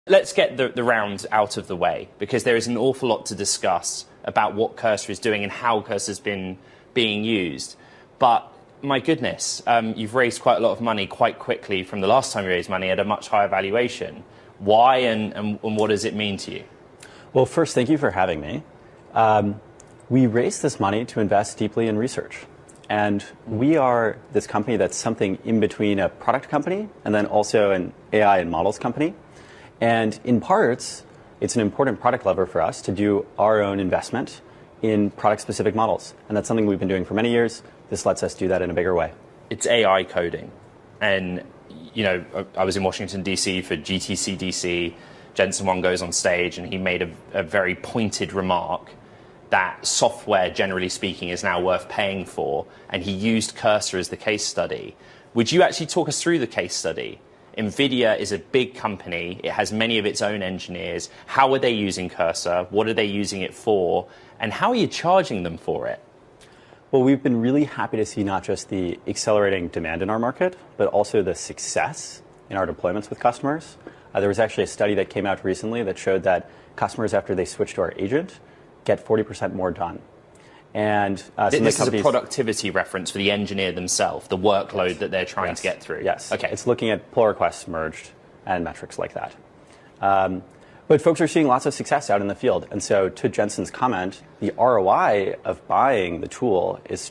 Let's get the round out of the way, because there is an awful lot to discuss about what Cursor is doing and how Cursor's been being used. But my goodness, you've raised quite a lot of money quite quickly from the last time you raised money at a much higher valuation. Why and what does it mean to you? Well, first, thank you for having me. We raised this money to invest deeply in research. And we are this company that's something in between a product company and then also an AI and models company. And in parts, it's an important product lever for us to do our own investment in product-specific models. And that's something we've been doing for many years. This lets us do that in a bigger way. It's AI coding. And, you know, I was in Washington, D.C. for GTC DC. Jensen Huang goes on stage and he made a very pointed remark that software, generally speaking, is now worth paying for. And he used Cursor as the case study. Would you actually talk us through the case study? NVIDIA is a big company. It has many of its own engineers. How are they using Cursor? What are they using it for? And how are you charging them for it? Well, we've been really happy to see not just the accelerating demand in our market, but also the success in our deployments with customers. There was actually a study that came out recently that showed that customers, after they switch to our agent, get 40% more done. And this is a productivity reference for the engineer themselves, the workload that they're trying to get through. Yes. Okay. It's looking at pull requests merged and metrics like that. But folks are seeing lots of success out in the field. And so to Jensen's comment, the ROI of buying the tool is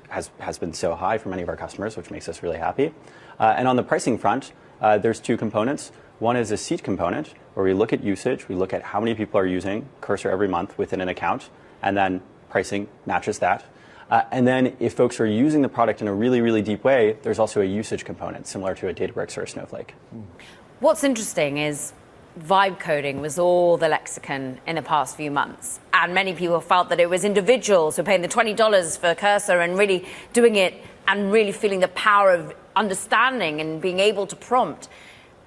has been so high for many of our customers, which makes us really happy. And on the pricing front, there's two components. One is a seat component, where we look at usage, we look at how many people are using Cursor every month within an account, and then pricing matches that. And then if folks are using the product in a really, really deep way, there's also a usage component, similar to a Databricks or a Snowflake. What's interesting is vibe coding was all the lexicon in the past few months. And many people felt that it was individuals who were paying the $20 for Cursor and really doing it and really feeling the power of understanding and being able to prompt.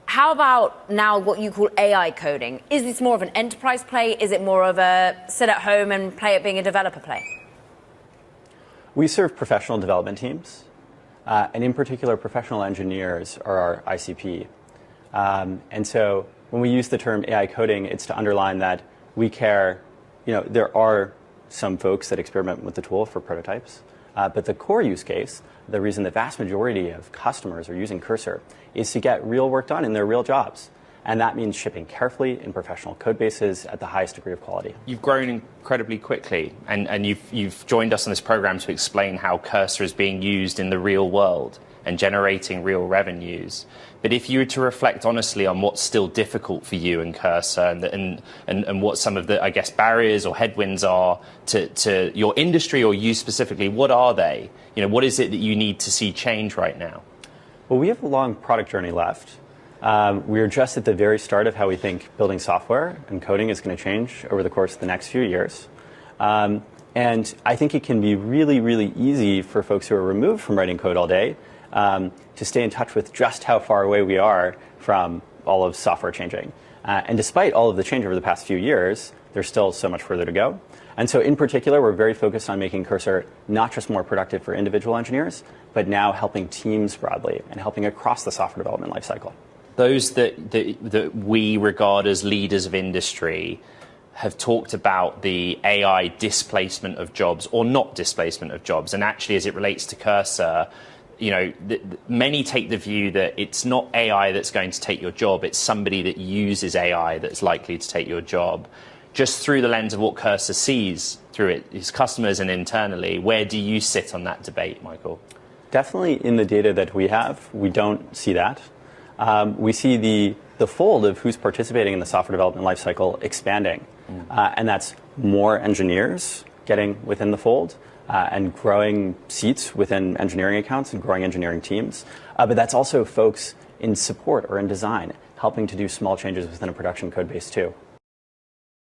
How about now what you call AI coding? Is this more of an enterprise play? Is it more of a sit at home and play it being a developer play? We serve professional development teams, and in particular, professional engineers are our ICP. And so when we use the term AI coding, it's to underline that we care. You know, there are some folks that experiment with the tool for prototypes, but the core use case, the reason the vast majority of customers are using Cursor, is to get real work done in their real jobs. And that means shipping carefully in professional code bases at the highest degree of quality. You've grown incredibly quickly, and you've joined us on this program to explain how Cursor is being used in the real world and generating real revenues. But if you were to reflect honestly on what's still difficult for you and Cursor and what some of the, I guess, barriers or headwinds are to your industry or you specifically, what are they? You know, what is it that you need to see change right now? Well, we have a long product journey left. We're just at the very start of how we think building software and coding is going to change over the course of the next few years. And I think it can be really, really easy for folks who are removed from writing code all day to stay in touch with just how far away we are from all of software changing. And despite all of the change over the past few years, there's still so much further to go. And so in particular, we're very focused on making Cursor not just more productive for individual engineers, but now helping teams broadly and helping across the software development lifecycle. Those that we regard as leaders of industry have talked about the AI displacement of jobs or not displacement of jobs. And actually, as it relates to Cursor, you know, many take the view that it's not AI that's going to take your job, it's somebody that uses AI that's likely to take your job. Just through the lens of what Cursor sees through it, its customers and internally, where do you sit on that debate, Michael? Definitely in the data that we have, we don't see that. We see the fold of who's participating in the software development lifecycle expanding. And that's more engineers getting within the fold and growing seats within engineering accounts and growing engineering teams. But that's also folks in support or in design helping to do small changes within a production code base too.